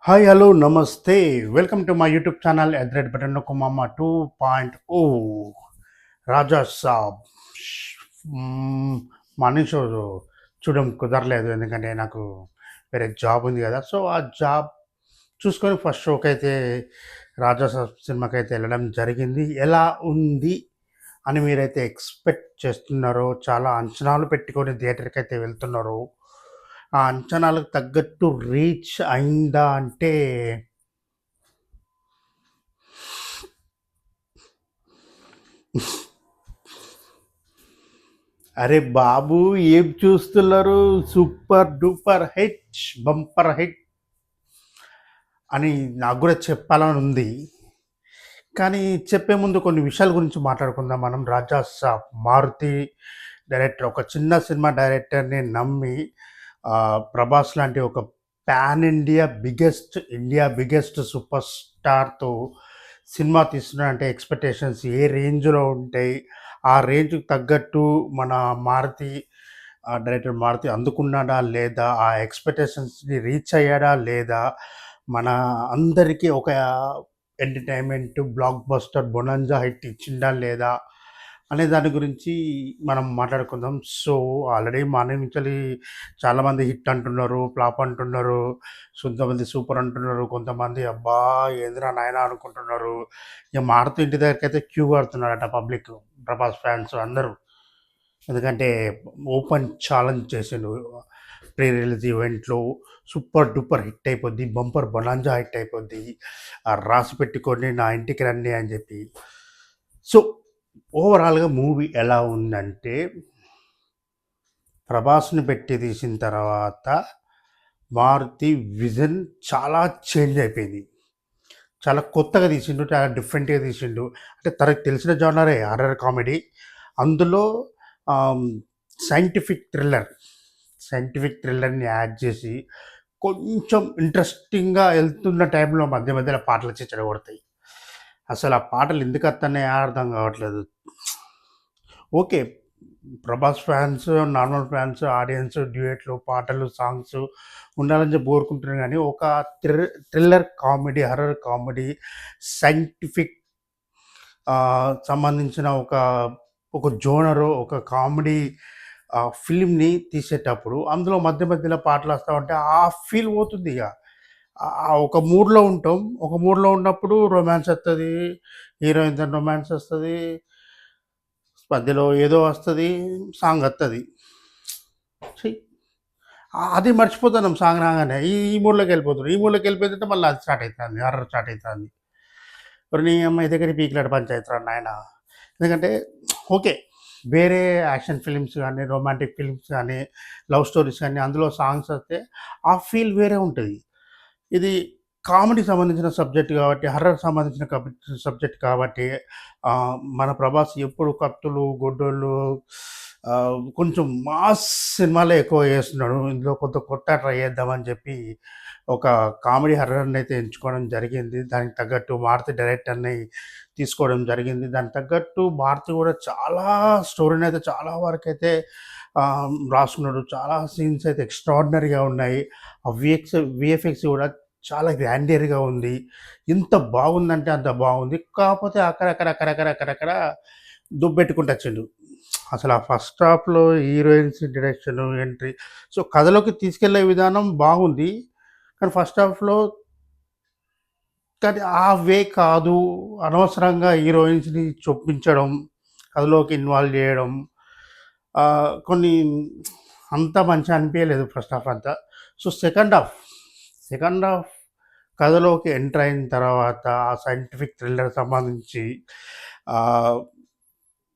Hi hello నమస్తే welcome to my YouTube channel ఎద్రెడ్ button కుమమ్మ 2.0 రాజా సాబ్. మార్నింగ్ షో చూడడం కుదరలేదు ఎందుకంటే నాకు వేరే జాబ్ ఉంది కదా. సో ఆ జాబ్ చూసుకొని ఫస్ట్ షోకి అయితే రాజా సాబ్ సినిమాకి అయితే వెళ్ళడం జరిగింది. ఎలా ఉంది అని మీరైతే ఎక్స్పెక్ట్ చేస్తున్నారో, చాలా అంచనాలు పెట్టుకొని థియేటర్కి అయితే వెళ్తున్నారో, ఆ అంచనాలకు తగ్గట్టు రీచ్ అయిందా అంటే అరే బాబు ఏం చూస్తున్నారు, super duper hit, bumper hit అని నాకు కూడా చెప్పాలని ఉంది. కానీ చెప్పే ముందు కొన్ని విషయాల గురించి మాట్లాడుకుందాం మనం. రాజా సాబ్ మారుతి డైరెక్టర్, ఒక చిన్న సినిమా డైరెక్టర్ని నమ్మి ప్రభాస్ లాంటి ఒక పాన్ ఇండియా బిగ్గెస్ట్ సూపర్ స్టార్తో సినిమా తీస్తున్నాడంటే ఎక్స్పెక్టేషన్స్ ఏ రేంజ్లో ఉంటాయి. ఆ రేంజ్కి తగ్గట్టు మన మారుతి డైరెక్టర్ మారుతి అందుకున్నాడా లేదా, ఆ ఎక్స్పెక్టేషన్స్ని రీచ్ అయ్యాడా లేదా, మన అందరికీ ఒక entertainment block buster bonanza hit ఇచ్చిందా లేదా అనే దాని గురించి మనం మాట్లాడుకుందాం. సో ఆల్రెడీ మార్నింగ్ నుంచి చాలామంది హిట్ అంటున్నారు, ఫ్లాప్ అంటున్నారు, కొంతమంది సూపర్ అంటున్నారు, కొంతమంది అబ్బా ఏందిరా నాయనా అనుకుంటున్నారు. ఇక మారుతి ఇంటి దగ్గరికి అయితే క్యూ కడుతున్నారట పబ్లిక్, ప్రభాస్ ఫ్యాన్స్ అందరూ. ఎందుకంటే ఓపెన్ ఛాలెంజ్ చేసిండు ప్రీ రిలీజ్ ఈవెంట్లో. సూపర్ డూపర్ హిట్ అయిపోద్ది, బంపర్ బొనాంజా హిట్ అయిపోద్ది, రాసి పెట్టుకొని నా ఇంటికి రండి అని చెప్పి. సో ఓవరాల్గా మూవీ ఎలా ఉందంటే, ప్రభాస్ని పెట్టి తీసిన తర్వాత మారుతి విజన్ చాలా చేంజ్ అయిపోయింది. చాలా కొత్తగా తీసిండు, చాలా డిఫరెంట్గా తీసిండు. అంటే తనకు తెలిసిన జానరే హారర్ కామెడీ. అందులో సైంటిఫిక్ థ్రిల్లర్ని యాడ్ చేసి కొంచెం ఇంట్రెస్టింగ్గా వెళ్తున్న టైంలో మధ్య మధ్యలో పాటలు వచ్చి చెడగొడతాయి. అసలు ఆ పాటలు ఎందుకు వస్తున్నాయో అర్థం కావట్లేదు. Okay, Prabhas fans, normal fans, audience డ్యూయెట్లు, పాటలు, సాంగ్స్ ఉండాలని చెప్పి కోరుకుంటున్నారు. కానీ ఒక thriller comedy, horror comedy, scientific సంబంధించిన ఒక ఒక జోనరు, ఒక కామెడీ ఫిల్మ్‌ని తీసేటప్పుడు అందులో మధ్య మధ్యలో పాటలు వస్తా ఉంటే ఆ ఫీల్ పోతుంది ఇగ. ఒక మూడ్‌లో ఉంటాం. ఒక మూడ్‌లో ఉన్నప్పుడు రొమాన్స్ వస్తది. హీరోయిన్‌తోని రొమాన్స్ వస్తది. మధ్యలో ఏదో వస్తది. సాంగ్ వత్తది. ఛీ! అది మర్చిపోతున్నాం సాంగ్ రాంగానే. ఈ ఈ మూడ్‌లోకి వెళ్ళిపోతుర్రు. ఈ మూడ్‌లోకి వెళ్ళిపోతుంటే మళ్ళీ అది స్టార్ట్ అయితాంది. హారర్ స్టార్ట్ అయితాంది. ఓరి నీ అమ్మ దగ్గర పీకిలాట పంచాయతీ రా నాయనా. ఎందుకంటే ఓకే, వేరే యాక్షన్ ఫిల్మ్స్ గానీ, రొమాంటిక్ ఫిల్మ్స్ గానీ, లవ్ స్టోరీస్ గానీ అందులో సాంగ్స్ వస్తే ఆ ఫీల్ వేరే ఉంటది. ఇది కామెడీకి సంబంధించిన సబ్జెక్ట్ కాబట్టి, హర్రర్ సంబంధించిన సబ్జెక్ట్ కాబట్టి మన ప్రభాస్ ఎప్పుడు కత్తులు, గొడ్డోళ్ళు, కొంచెం మాస్ సినిమాలే ఎక్కువ చేస్తున్నాడు. ఇందులో కొంత కొత్త ట్రై చేద్దామని చెప్పి ఒక కామెడీ హర్రర్‌ని అయితే ఎంచుకోవడం జరిగింది. దానికి తగ్గట్టు మారుతి డైరెక్టర్‌ని తీసుకోవడం జరిగింది. దానికి తగ్గట్టు మారుతి కూడా చాలా స్టోరీని అయితే చాలా వరకైతే రాసుకున్నాడు. చాలా సీన్స్ అయితే ఎక్స్ట్రార్డినరీగా ఉన్నాయి. ఆ విఎఫ్ఎక్స్ కూడా చాలా గ్రాండియర్‌గా ఉంది. ఎంత బాగుందంటే అంత బాగుంది. కాకపోతే అక్కడక్కడ దుబ్బెట్టుకుంటూ వచ్చిండు. అసలు ఆ ఫస్ట్ హాఫ్‌లో హీరోయిన్స్ ఇంట్రడక్షన్, ఎంట్రీ, సో కథలోకి తీసుకెళ్ళే విధానం బాగుంది. కానీ ఫస్ట్ హాఫ్‌లో కానీ ఆ వే కాదు. అనవసరంగా హీరోయిన్స్‌ని చొప్పించడం, కథలోకి ఇన్వాల్వ్ చేయడం, కొన్ని అంత మంచిగా అనిపియలేదు ఫస్ట్ హాఫ్ అంతా. సో సెకండ్ హాఫ్ కథలోకి ఎంటర్ అయిన తర్వాత ఆ సైంటిఫిక్ థ్రిల్లర్ సంబంధించి ఆహ్,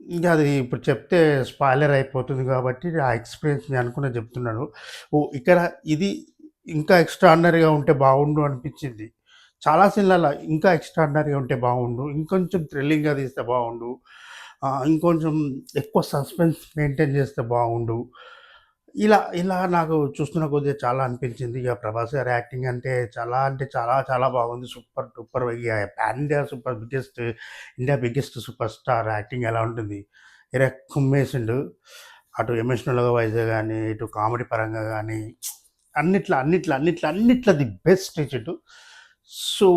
ఇంకా అది ఇప్పుడు చెప్తే స్పాయిలర్ అయిపోతుంది కాబట్టి ఆ ఎక్స్‌పీరియన్స్ నేను అనుకున్నది చెప్తున్నాను. ఓహ్! ఇక్కడ ఇది ఇంకా ఎక్స్‌ట్రార్డినరీగా ఉంటే బాగుండు అనిపించింది. చాలా సీన్‌లల్ల ఇంకా ఎక్స్‌ట్రార్డినరీగా ఉంటే బాగుండు. ఇంకొంచెం థ్రిల్లింగ్‌గా తీస్తే బాగుండు. ఇంకొంచెం ఎక్కువ సస్పెన్స్ మెయింటైన్ చేస్తే బాగుండు. ఇలా నాకు చూస్తున్న కొద్దీ చాలా అనిపించింది. ఇక ప్రభాస్ గారి యాక్టింగ్ అంటే చాలా చాలా బాగుంది. సూపర్ డూపర్ ఇగ pan India biggest super star acting ఎలా ఉంటుంది. కుమ్మేసిండు. అటు ఎమోషనల్ వైస్‌గా గానీ, ఇటు కామెడీ పరంగా గానీ అన్నిట్ల ది బెస్ట్ టికెట్. సో,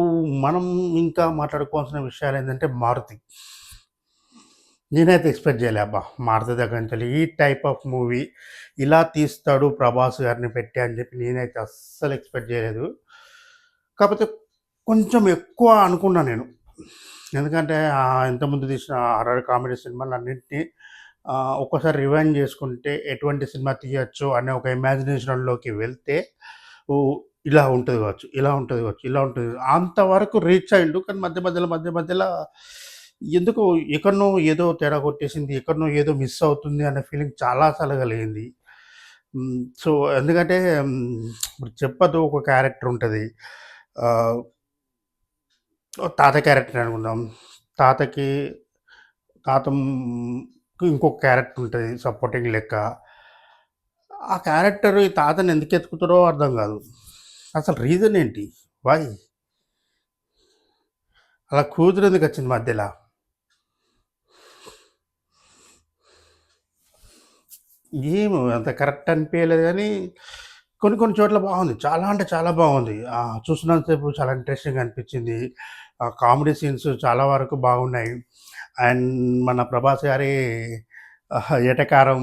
మనం ఇంకా మాట్లాడుకోవాల్సిన విషయాలేంటంటే 'మారుతి.' నేనైతే ఎక్స్‌పెక్ట్ జేయలే అబ్బా! 'మారుతి' దగ్గర నుంచెల్లి ఈ టైప్ ఆఫ్ మూవీ ఇలా తీస్తాడు 'ప్రభాస్' గారిని పెట్టి అని జెప్పి నేనైతే అస్సలు ఎక్స్‌పెక్ట్ జేయలేదు. కాపోతే కొంచెం ఎక్కువ అనుకున్నా నేను. ఎందుకంటే ఇంతకుముందు తీసిన హారర్ కామెడీ సినిమాలన్నిటిని ఒక్కసారి రివైండ్ జేసుకుంటే ఎటువంటి సినిమా తీయొచ్చు అనే ఒక ఇమాజినేషన్‌లోకి వెళ్తే ఇలా ఉంటది గావచ్చు, ఇలా ఉంటది గావచ్చు, ఇలా ఉంటది. అంతవరకు రీచ్ అయిండు. కానీ మధ్య మధ్యల ఎందుకో ఎక్కడనో ఏదో తేడా కొట్టేసింది. ఎక్కడనో ఏదో మిస్ అవుతుంది అనే ఫీలింగ్ చాలా సార్లు కలిగింది. సో, ఎందుకంటే ఇప్పుడు చెప్పదు ఒక క్యారెక్టర్ ఉంటది. ఆహ్, తాత క్యారెక్టర్ అనుకుందాం. తాతకి తాతంకి ఇంకొక క్యారెక్టర్ ఉంటది సపోర్టింగ్ లెక్క. ఆ క్యారెక్టర్ ఈ తాతని ఎందుకు ఎతుకుతారో అర్థం కాదు. అసలు రీజన్ ఏంటి? వై? అలా కూతురు ఎందుకొచ్చింది మధ్యల? ఏమో అంత కరెక్ట్ అనిపియలేదు గానీ, కొన్ని కొన్ని చోట్ల బాగుంది. చాలా అంటే చాలా బాగుంది. చూసినంత సేపు చాలా ఇంట్రెస్టింగ్‌గా అనిపించింది. కామెడీ సీన్స్ చాలా వరకు బాగున్నాయి. అండ్ మన 'ప్రభాస్' గారి ఎటకారం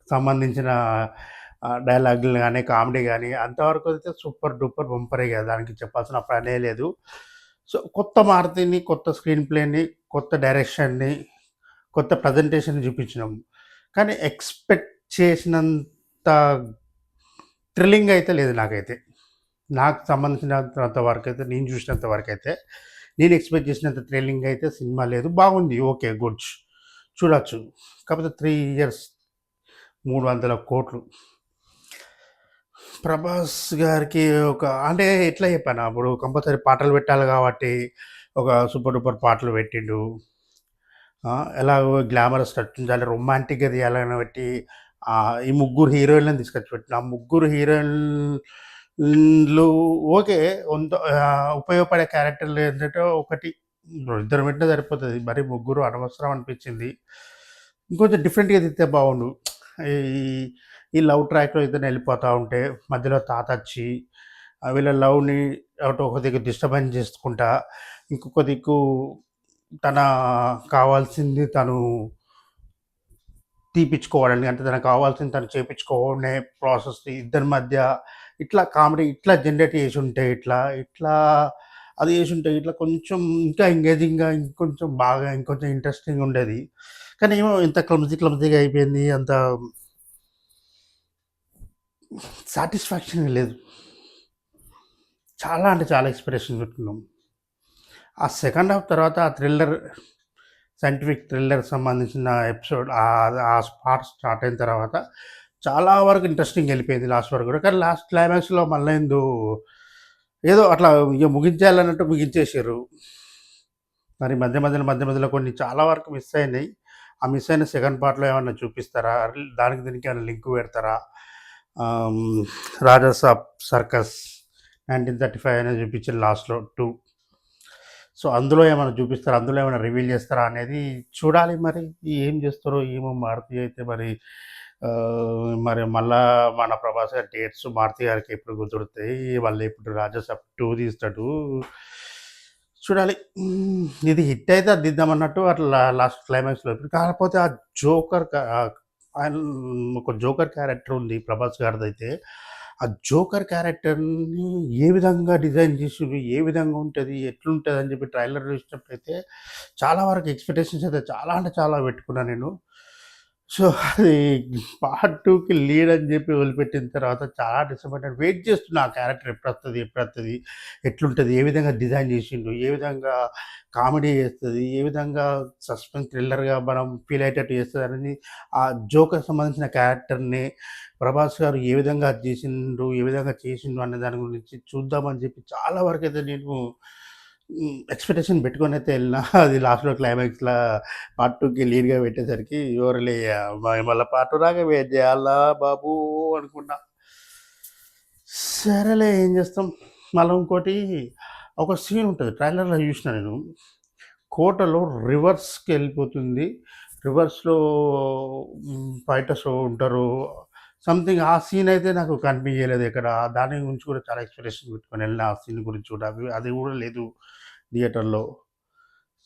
సంబంధించిన డైలాగులు గాని, కామెడీ గాని అంతవరకు అయితే సూపర్ డూపర్ బంపర్ ఇగ దానికి చెప్పాల్సిన పనే లేదు. సో, కొత్త మారుతిని, కొత్త స్క్రీన్ ప్లేని, కొత్త డైరెక్షన్‌ని, కొత్త ప్రజెంటేషన్‌ని చూపించినాం. కానీ ఎక్స్‌పెక్ట్ చేసినంత థ్రిల్లింగ్ అయితే లేదు నాకైతే. నాకు సంబంధించినంత వరకైతే, నేను చూసినంత వరకైతే, నేను ఎక్స్‌పెక్ట్ చేసినంత థ్రిల్లింగ్ అయితే సినిమా లేదు. బాగుంది. ఓకే. గుడ్. చూడొచ్చు. కాకపోతే 3 ఇయర్స్ 300,00,00,000 ప్రభాస్ గారికి ఒక అంటే ఎట్లా చెప్పానా? ఇప్పుడు కంపల్సరీ పాటలు పెట్టాలి కాబట్టి, ఒక సూపర్ డూపర్ పాటలు పెట్టిండు. ఎలాగో గ్లామరస్ నటించాలి, రొమాంటిక్‌గా తీయాలని పెట్టి ఈ ముగ్గురు హీరోయిన్‌లని తీసుకొచ్చి పెట్టిండు. ఆ ముగ్గురు హీరోయిన్‌లు ఓకే. ఉపయోగపడే క్యారెక్టర్లు ఏంటంటే ఒకటి, ఇద్దరు పెట్టినా సరిపోతది. మరి ముగ్గురు అనవసరం అనిపించింది. ఇంకొంచెం డిఫరెంట్‌గా తీస్తే బావుండు. ఈ ఈ లవ్ ట్రాక్‌లో ఇద్దరు ఎళ్ళిపోతా ఉంటే, మధ్యలో తాతొచ్చి వీళ్ళ లవ్‌ని అటు ఒక దిక్కు డిస్టర్బెన్స్ చేసుకుంటా, ఇంకొక దిక్కు తన కావాల్సింది తను తీపిచ్చుకోవడానికి అంటే తనకు కావాల్సింది తను చేపిచ్చుకునే ప్రాసెస్ ఇద్దరి మధ్య ఇట్లా కామెడీ ఇట్లా జనరేట్ చేసుంటే ఇట్లా అది చేసుంటే ఇట్లా కొంచెం ఇంకా ఎంగేజింగ్‌గా ఇంకొంచెం బాగా ఇంకొంచెం ఇంట్రెస్టింగ్‌గా ఉండేది. కానీ ఏమో ఇంత క్లమ్జీగా అయిపోయింది. అంత సాటిస్ఫాక్షన్ లేదు. చాలా అంటే చాలా ఎక్స్‌పెక్టేషన్ పెట్టుకున్నాం. ఆ సెకండ్ హాఫ్ తర్వాత ఆ థ్రిల్లర్ సైంటిఫిక్ థ్రిల్లర్‌కి సంబంధించిన ఎపిసోడ్ ఆ పార్ట్ స్టార్ట్ అయిన తర్వాత చాలా వరకు ఇంట్రెస్టింగ్ ఎళ్ళిపోయింది లాస్ట్ వరకు కూడా. కానీ లాస్ట్ క్లైమాక్స్‌లో మళ్ళా ఏదో అట్లా ఇగ ముగించేయాలన్నట్టు ముగించేసిర్రు. మరి మధ్య మధ్యలో కొన్ని చాలా వరకు మిస్ అయినాయి. ఆ మిస్ అయిన సెకండ్ పార్ట్‌లో ఏమన్నా చూపిస్తారా? దానికి దీనికి ఏమైనా లింక్ పెడతారా? ఆహ్, హ్మ్, 'రాజాసాబ్ సర్కస్' 1935 అనేది చూపించిర్రు లాస్ట్‌లో 2. సో, అందులో ఏమైనా చూపిస్తారా? అందులో ఏమైనా రివీల్ చేస్తారా అనేది చూడాలి మరి. ఏం చేస్తారో ఏమో 'మారుతి' అయితే మరి మరి మళ్ళా మన 'ప్రభాస్' గారి డేట్స్ 'మారుతి' గారికి ఎప్పుడు కుదురుతాయి? మళ్ళీ ఇప్పుడు 'రాజాసాబ్ 2' తీస్తాడు. చూడాలి. ఇది హిట్ అయితే అది తీద్దామన్నట్టు అట్లా లాస్ట్ క్లైమాక్స్‌లో కాకపోతే ఆ జోకర్ ఆయన ఒక జోకర్ క్యారెక్టర్ ఉంది 'ప్రభాస్' గారిదైతే. ఆ జోకర్ క్యారెక్టర్‌ని ఏ విధంగా డిజైన్ చేసిర్రు? ఏ విధంగా ఉంటది? ఎట్లుంటదని చెప్పి ట్రైలర్ చూసినప్పుడైతే చాలా వరకు ఎక్స్‌పెక్టేషన్స్ అయితే చాలా అంటే చాలా పెట్టుకున్నా నేను. సో, అది పార్ట్ 2కి లీడ్ అని చెప్పి వదిలిపెట్టిన తర్వాత చాలా డిసప్పాయింటెడ్. వెయిట్ చేస్తున్నా ఆ క్యారెక్టర్ ఎప్పుడొస్తది? ఎప్పుడొస్తది? ఎట్లుంటది? ఏ విధంగా డిజైన్ చేసిండు? ఏ విధంగా కామెడీ చేస్తది? ఏ విధంగా సస్పెన్స్ థ్రిల్లర్‌గా మనం ఫీల్ అయ్యేటట్టు చేస్తదనేది ఆ జోకర్‌కి సంబంధించిన క్యారెక్టర్‌ని 'ప్రభాస్' గారు ఏ విధంగా అది చేసిండ్రు? ఏ విధంగా చేసిండ్రు? అనే దాని గురించి చూద్దామని చెప్పి చాలా వరకైతే నేను ఎక్స్‌పెక్టేషన్ పెట్టుకొనైతే ఎళ్ళినా. అది లాస్ట్‌లో క్లైమాక్స్‌లా పార్ట్ 2కి లీడ్‌గా పెట్టేసరికి ఓర్లీ మళ్ళా పార్ట్ 2 దాకా వెయిట్ చేయాలా బాబు అనుకున్నా. సరేలే ఏం చేస్తాం. మళ్ళా ఇంకోటి ఒక సీన్ ఉంటది. ట్రైలర్‌లో చూసినా నేను. కోటలో రివర్స్‌కెళ్ళిపోతుంది. రివర్స్‌లో ఫైటర్స్ ఉంటారు. సంథింగ్ ఆ సీన్ అయితే నాకు కనిపించలేదు ఎక్కడ. దాని గురించి కూడా చాలా ఎక్స్‌పెక్టేషన్ పెట్టుకొని వెళ్ళిన ఆ సీన్ గురించి కూడా. అది కూడా లేదు థియేటర్‌లో.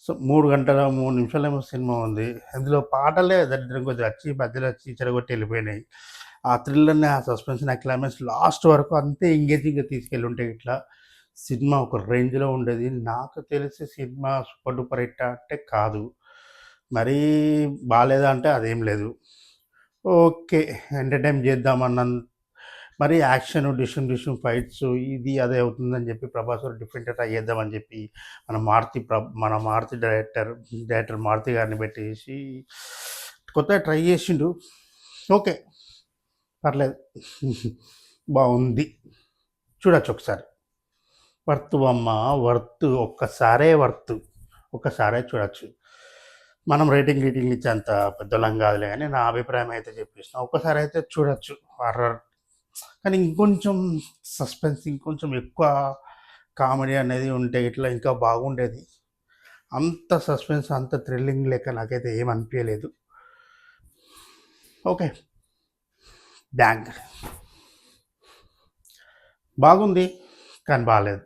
సో 3 గంటల 3 నిమిషాలేమో సినిమా ఉంది. అందులో పాటలే దరిద్రం కొద్దిగా వచ్చి మధ్యలో వచ్చి చెడగొట్టి వెళ్ళిపోయినాయి. ఆ థ్రిల్లర్‌ని, ఆ సస్పెన్స్‌ని, ఆ క్లైమాక్స్ లాస్ట్ వరకు అంతే ఎంగేజింగ్‌గా తీసుకెళ్ళుంటే ఇట్లా సినిమా ఒక రేంజ్‌లో ఉండేది. నాకు తెలిసి సినిమా సూపర్ డూపర్ హిట్టా అంటే కాదు. మరీ బాలేదా అంటే అదేం లేదు. ఓకే. ఎంటర్‌టైన్ చేద్దామన్నం మరి యాక్షన్, డిషుమ్ డిషుమ్ ఫైట్స్ ఇది అదే అవుతుందని చెప్పి 'ప్రభాస్' గారు డిఫరెంట్‌గా ట్రై చేద్దామని చెప్పి మన డైరెక్టర్ మారుతి గారిని పెట్టేసి కొత్తగా ట్రై చేసిండు. ఓకే. పర్లేదు. బావుంది. చూడొచ్చు ఒకసారి. వర్త్ అమ్మ వర్త్ ఒక్కసారే వర్త్. ఒక్కసారే చూడొచ్చు. మనం రేటింగ్‌లు ఇచ్చేంత పెద్దోళ్ళం కాదులే గానీ, నా అభిప్రాయం అయితే చెప్పేసిన. ఒక్కసారైతే చూడొచ్చు హారర్. కానీ ఇంకొంచెం సస్పెన్స్ ఇంకొంచెం ఎక్కువ కామెడీ అనేది ఉంటే ఇట్లా ఇంకా బాగుండేది. అంత సస్పెన్స్, అంత థ్రిల్లింగ్ లెక్క నాకైతే ఏమి అనిపియలేదు. ఓకే. బ్యాంగ్. బాగుంది. కానీ బాలేదు.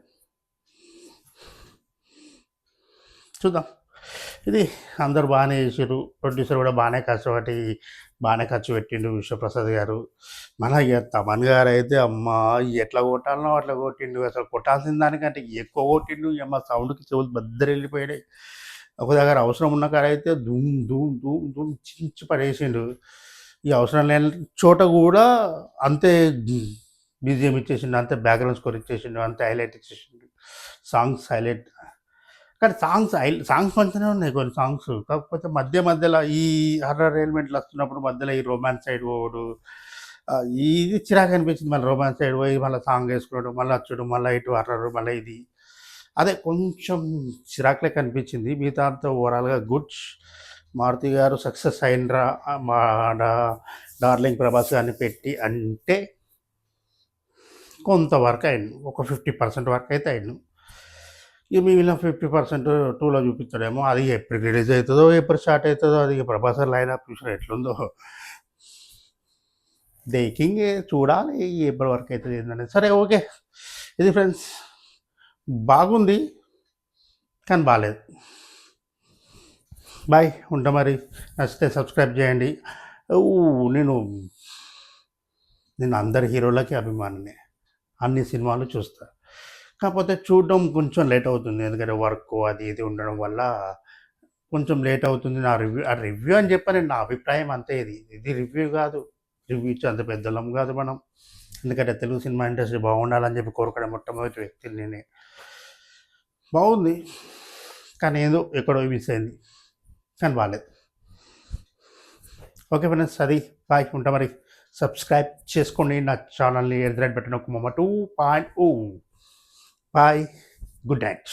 చూద్దాం. ఇది అందరూ బాగానే చేసిర్రు. ప్రొడ్యూసర్ కూడా బాగానే ఖర్చు పెట్టిండు విశ్వప్రసాద్ గారు. మన ఇగ తమన్ గారైతే అమ్మా! ఎట్లా కొట్టాలనో అట్లా కొట్టిండు. అసలు కొట్టాల్సిన దానికంటే ఎక్కువ కొట్టిండు. యమ్మ సౌండ్‌కి చెవులు బద్దరెళ్ళిపోయినాయి. ఒక దగ్గర అవసరం ఉన్న కాడైతే ధూమ్ ధూమ్ ధూమ్ ధూమ్ చించి పడేసిండు. ఈ అవసరం లేని చోట కూడా అంతే బీజీఎం ఇచ్చేసిండు. అంతే బ్యాక్‌గ్రౌండ్ స్కోర్ ఇచ్చేసిండు. అంతే హైలైట్ ఇచ్చేసిండు. Songs highlight. కానీ సాంగ్స్ మంచిగానే ఉన్నాయి కొన్ని సాంగ్స్. కాకపోతే మధ్యలో ఈ హారర్ ఎలిమెంట్లు వస్తున్నప్పుడు మధ్యలో ఈ రొమాన్స్ సైడ్ పోవుడు, ఇది చిరాకు అనిపించింది. మళ్ళీ రొమాన్స్ సైడ్ పోయి మళ్ళీ సాంగ్ వేసుకోవడం, మళ్ళీ వచ్చుడు, మళ్ళీ ఇటు హారర్, మళ్ళీ ఇది. అదే కొంచెం చిరాకు లెక్క అనిపించింది. మిగతా అంతా ఓవరాల్‌గా గుడ్స్. మారుతి గారు సక్సెస్ అయిండ్రా మా డా డార్లింగ్ ప్రభాస్ గారిని పెట్టి అంటే కొంతవరకు అయిండు. ఒక 50% వరకైతే అయిండు. ఇక మిగిలిన 50% 2లో చూపిస్తాడేమో. అది ఎప్పుడు రిలీజ్ అవుతుందో, ఎప్పుడు స్టార్ట్ అవుతుందో, అది ఇక ప్రభాస్ లైనప్ చూసినా ఎట్లుందో. కింగ్ చూడాలి ఎప్పటి వరకు అవుతుంది ఏంటనేది. సరే ఓకే. ఇది ఫ్రెండ్స్ బాగుంది కానీ బాలేదు. బాయ్. ఉంటా మరి. నచ్చితే సబ్స్క్రైబ్ చేయండి. నేను నేను అందరి హీరోలకి అభిమానినే. అన్ని సినిమాలు చూస్తా. కాకపోతే చూడడం కొంచెం లేట్ అవుతుంది. ఎందుకంటే వర్క్ అది ఇది ఉండడం వల్ల కొంచెం లేట్ అవుతుంది. రివ్యూ అని చెప్పాను. నా అభిప్రాయం అంతే ఇది. ఇది రివ్యూ కాదు. రివ్యూ ఇచ్చే అంత పెద్దోళ్ళం కాదు మనం. ఎందుకంటే తెలుగు సినిమా ఇండస్ట్రీ బాగుండాలని చెప్పి కోరుకునే మొట్టమొదటి వ్యక్తిని నేనే. బాగుంది. కానీ ఏదో ఎక్కడో మిస్ అయింది. కానీ బాలేదు. ఓకే ఫ్రెండ్స్ అది. బాయ్. ఉంటా మరి. సబ్స్క్రైబ్ చేసుకోండి నా ఛానల్ని. ఎదురైట్ బటన్ నొక్కమమ్మ 2.0. బాయ్. Good night.